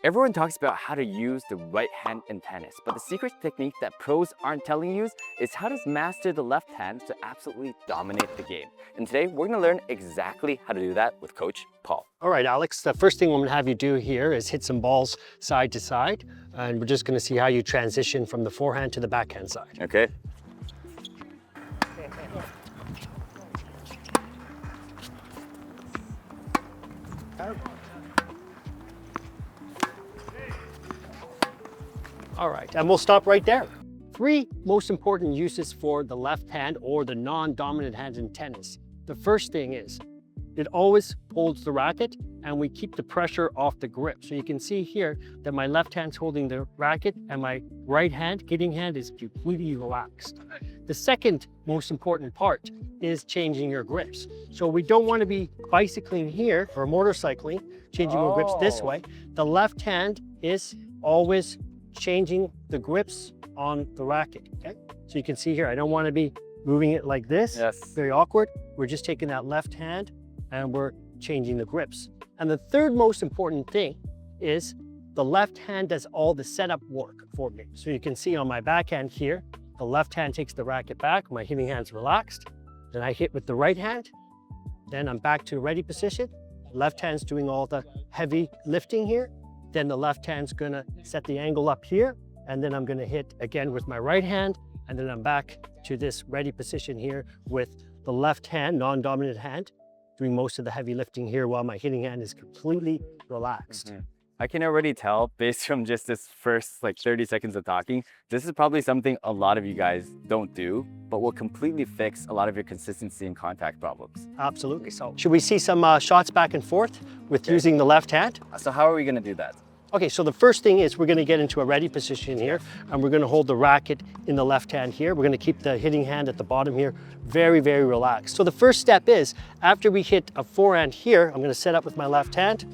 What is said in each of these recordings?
Everyone talks about how to use the right hand in tennis, but the secret technique that pros aren't telling you is how to master the left hand to absolutely dominate the game. And today we're going to learn exactly how to do that with Coach Paul. All right, Alex, the first thing I'm going to have you do here is hit some balls side to side, and we're just going to see how you transition from the forehand to the backhand side. Okay. All right, and we'll stop right there. Three most important uses for the left hand or the non-dominant hand in tennis. The first thing is it always holds the racket and we keep the pressure off the grip. So you can see here that my left hand's holding the racket and my right hand, hitting hand, is completely relaxed. The second most important part is changing your grips. So we don't want to be bicycling here or motorcycling, changing our grips this way. The left hand is always changing the grips on the racket, okay? So you can see here, I don't want to be moving it like this. Yes. Very awkward. We're just taking that left hand and we're changing the grips. And the third most important thing is the left hand does all the setup work for me. So you can see on my backhand here, the left hand takes the racket back, my hitting hand's relaxed. Then I hit with the right hand, then I'm back to ready position. Left hand's doing all the heavy lifting here. Then the left hand's gonna set the angle up here, and then I'm gonna hit again with my right hand, and then I'm back to this ready position here with the left hand, non-dominant hand, doing most of the heavy lifting here while my hitting hand is completely relaxed. I can already tell based from just this first 30 seconds of talking, this is probably something a lot of you guys don't do, but will completely fix a lot of your consistency and contact problems. Absolutely. So should we see some shots back and forth with using the left hand? So how are we going to do that? Okay, so the first thing is we're going to get into a ready position here, and we're going to hold the racket in the left hand here. We're going to keep the hitting hand at the bottom here very, very relaxed. So the first step is, after we hit a forehand here, I'm going to set up with my left hand.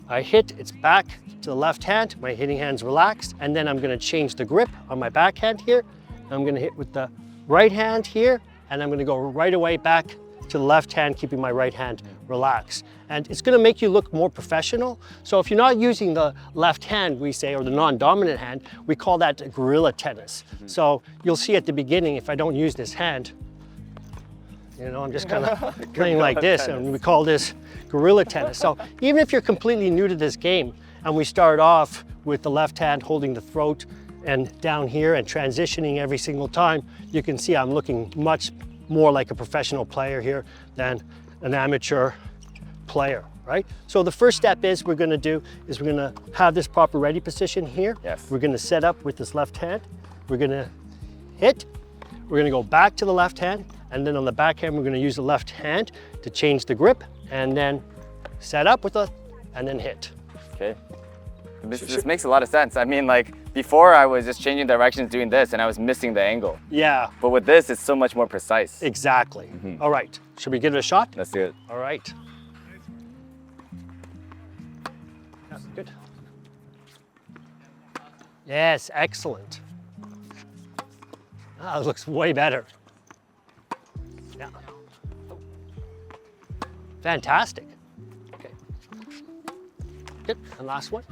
I hit, it's back to the left hand, my hitting hand's relaxed, and then I'm going to change the grip on my backhand here. I'm going to hit with the right hand here, and I'm going to go right away back to the left hand, keeping my right hand relaxed. And it's going to make you look more professional. So if you're not using the left hand, we say, or the non-dominant hand, we call that gorilla tennis. So you'll see at the beginning, if I don't use this hand, you know, I'm just kind of playing like this, and we call this gorilla tennis. So even if you're completely new to this game, and we start off with the left hand holding the throat and down here and transitioning every single time, you can see I'm looking much more like a professional player here than an amateur player, right? So the first step is we're going to have this proper ready position here. Yes. We're going to set up with this left hand. We're going to hit. We're going to go back to the left hand, and then on the backhand we're going to use the left hand to change the grip, and then set up with and then hit. Okay. This makes a lot of sense. I mean, before I was just changing directions doing this and I was missing the angle. Yeah. But with this, it's so much more precise. Exactly. All right. Should we give it a shot? Let's do it. All right. Yeah, good. Yes, excellent. Ah, it looks way better. Yeah. Fantastic. Okay. Good. And last one.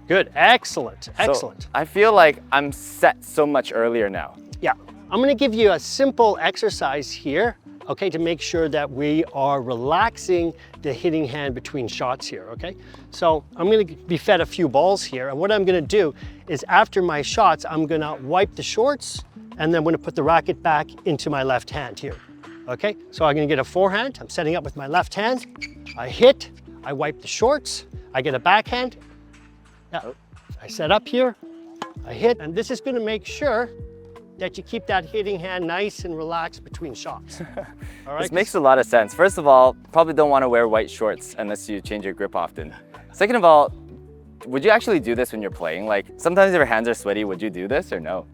Good. Excellent. Excellent. So I feel like I'm set so much earlier now. Yeah. I'm going to give you a simple exercise here, okay, to make sure that we are relaxing the hitting hand between shots here, okay? So I'm going to be fed a few balls here, and what I'm going to do is after my shots, I'm going to wipe the shorts, and then I'm going to put the racket back into my left hand here, okay? So I'm going to get a forehand. I'm setting up with my left hand. I hit, I wipe the shorts, I get a backhand. Yeah, I set up here, I hit, and this is going to make sure that you keep that hitting hand nice and relaxed between shots. All right? This makes a lot of sense. First of all, probably don't want to wear white shorts unless you change your grip often. Second of all, would you actually do this when you're playing? Sometimes if your hands are sweaty, would you do this or no?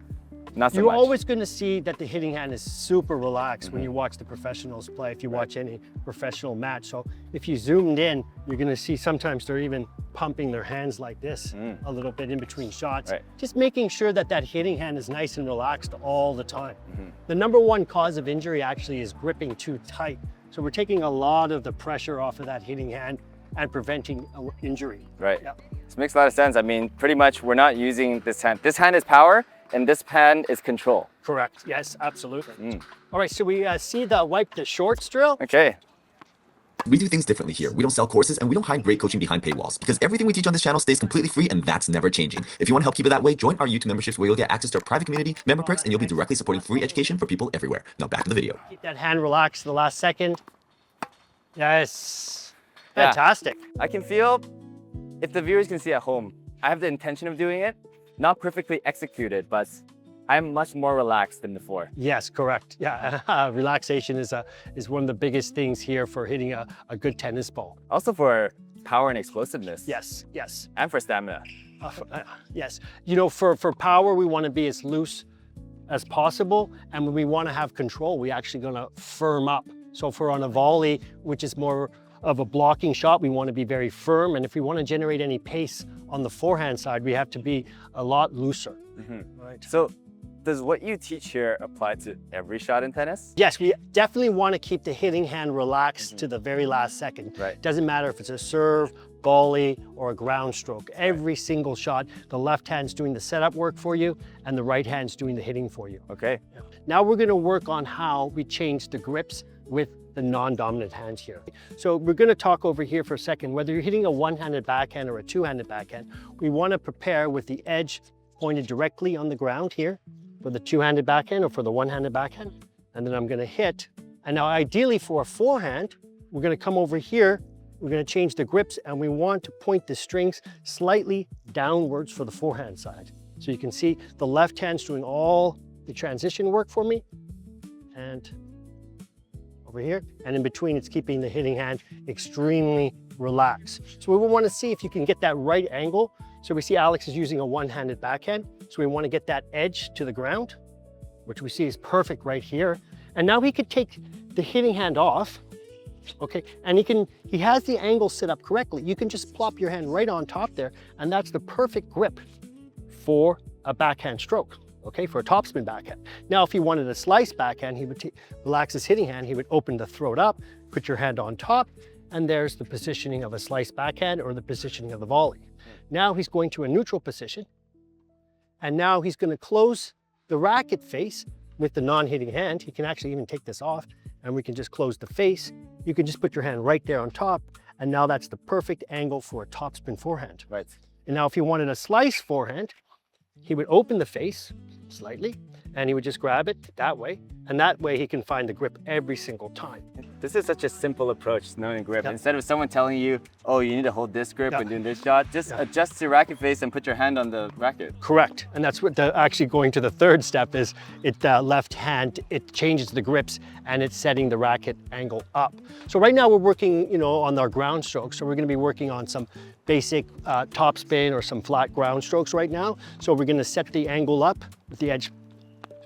Not so much. You're always going to see that the hitting hand is super relaxed when you watch the professionals play, if you watch any professional match. So if you zoomed in, you're going to see sometimes they're even pumping their hands like this a little bit in between shots. Right. Just making sure that that hitting hand is nice and relaxed all the time. The number one cause of injury actually is gripping too tight. So we're taking a lot of the pressure off of that hitting hand and preventing injury. Right. Yep. This makes a lot of sense. I mean, pretty much we're not using this hand. This hand is power and this hand is control. Correct. Yes, absolutely. All right, so we see the wipe the shorts drill. Okay. We do things differently here. We don't sell courses and we don't hide great coaching behind paywalls because everything we teach on this channel stays completely free and that's never changing. If you want to help keep it that way, join our YouTube memberships where you'll get access to our private community, member perks, and you'll be directly supporting free education for people everywhere. Now back to the video. Keep that hand relaxed the last second. Yes. Fantastic. Yeah. I can feel, if the viewers can see at home, I have the intention of doing it, not perfectly executed, but I'm much more relaxed than before. Yes, correct. Yeah, relaxation is one of the biggest things here for hitting a good tennis ball. Also for power and explosiveness. Yes, yes. And for stamina. Yes. You know, for power, we want to be as loose as possible. And when we want to have control, we actually going to firm up. So if we're on a volley, which is more of a blocking shot, we want to be very firm. And if we want to generate any pace on the forehand side, we have to be a lot looser. Right. So does what you teach here apply to every shot in tennis? Yes, we definitely want to keep the hitting hand relaxed to the very last second. Right. Doesn't matter if it's a serve, volley, or a ground stroke. Every single shot, the left hand's doing the setup work for you and the right hand's doing the hitting for you. Okay. Now we're going to work on how we change the grips with the non-dominant hands here. So we're going to talk over here for a second, whether you're hitting a one-handed backhand or a two-handed backhand, we want to prepare with the edge pointed directly on the ground here for the two-handed backhand or for the one-handed backhand. And then I'm going to hit. And now ideally for a forehand, we're going to come over here, we're going to change the grips and we want to point the strings slightly downwards for the forehand side. So you can see the left hand's doing all the transition work for me. And over here, and in between it's keeping the hitting hand extremely relaxed. So we will want to see if you can get that right angle. So we see Aylex is using a one-handed backhand. So we want to get that edge to the ground, which we see is perfect right here. And now he could take the hitting hand off, okay? And he has the angle set up correctly. You can just plop your hand right on top there, and that's the perfect grip for a backhand stroke. Okay, for a topspin backhand. Now, if he wanted a slice backhand, he would relax his hitting hand, he would open the throat up, put your hand on top, and there's the positioning of a slice backhand or the positioning of the volley. Now he's going to a neutral position, and now he's going to close the racket face with the non-hitting hand. He can actually even take this off, and we can just close the face. You can just put your hand right there on top, and now that's the perfect angle for a topspin forehand. Right. And now if he wanted a slice forehand, he would open the face slightly and he would just grab it that way. And that way he can find the grip every single time. This is such a simple approach to knowing grip. Instead of someone telling you, oh, you need to hold this grip when doing this shot, just adjust your racket face and put your hand on the racket. Correct. And that's what actually going to the third step is left hand, it changes the grips and it's setting the racket angle up. So right now we're working, you know, on our ground strokes. So we're going to be working on some basic top spin or some flat ground strokes right now. So we're going to set the angle up with the edge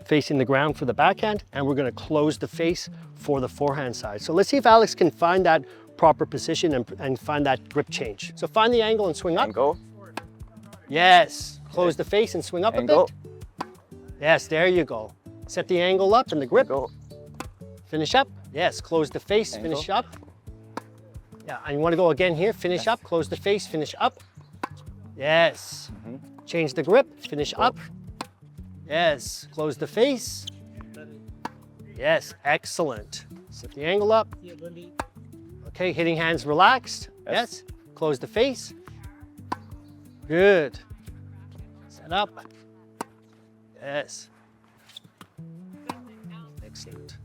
facing the ground for the backhand, and we're going to close the face for the forehand side. So let's see if Aylex can find that proper position and find that grip change. So find the angle and swing up. Angle. Yes. Close the face and swing up Angle. a bit. Yes, there you go. Set the angle up and the grip. Angle. Finish up. Yes, close the face, Angle. finish up. Yeah, and you want to go again here. Finish up, close the face, finish up. Yes. Change the grip, finish up. Yes, close the face. Yes, excellent. Set the angle up. Okay, hitting hands relaxed. Yes, close the face. Good. Set up. Yes. Excellent.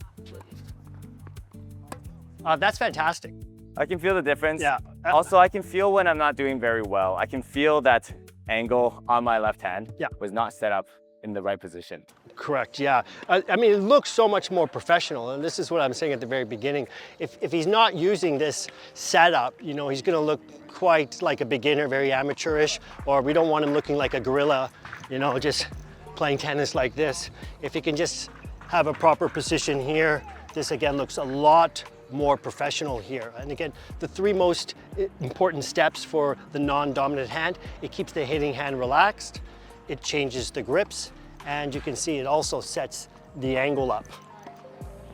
That's fantastic. I can feel the difference. Yeah. Also, I can feel when I'm not doing very well. I can feel that angle on my left hand was not set up in the right position. Correct, yeah. I mean, it looks so much more professional, and this is what I'm saying at the very beginning. If he's not using this setup, you know, he's gonna look quite like a beginner, very amateurish, or we don't want him looking like a gorilla, you know, just playing tennis like this. If he can just have a proper position here, this again looks a lot more professional here. And again, the three most important steps for the non-dominant hand, it keeps the hitting hand relaxed, it changes the grips, and you can see it also sets the angle up.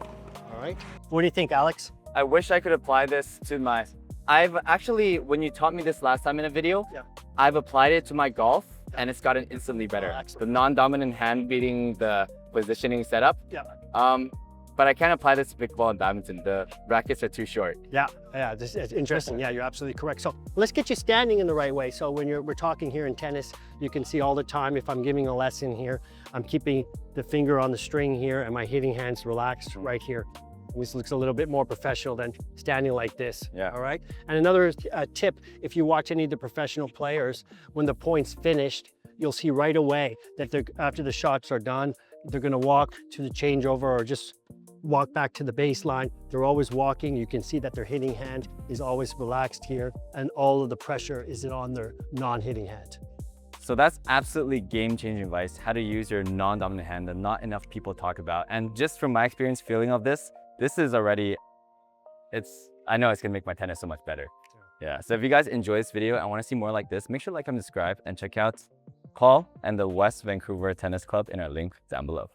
All right, what do you think, Aylex? I wish I could apply this to my I've actually, when you taught me this last time in a video, Yeah. I've applied it to my golf and it's gotten instantly better. Oh, excellent. The non-dominant hand beating the positioning setup. Yeah. But I can't apply this to pickleball and badminton. The rackets are too short. Yeah, this is interesting. Yeah, you're absolutely correct. So let's get you standing in the right way. So when we're talking here in tennis, you can see all the time if I'm giving a lesson here, I'm keeping the finger on the string here and my hitting hand's relaxed right here. This looks a little bit more professional than standing like this. Yeah. All right. And another tip, if you watch any of the professional players, when the point's finished, you'll see right away that after the shots are done, they're going to walk to the changeover or just walk back to the baseline. They're always walking. You can see that their hitting hand is always relaxed here and all of the pressure is on their non-hitting hand. So that's absolutely game-changing advice, how to use your non-dominant hand that not enough people talk about. And just from my experience feeling of this is already, I know it's gonna make my tennis so much better. Yeah, so if you guys enjoy this video and wanna see more like this, make sure to like and subscribe and check out Paul and the West Vancouver Tennis Club in our link down below.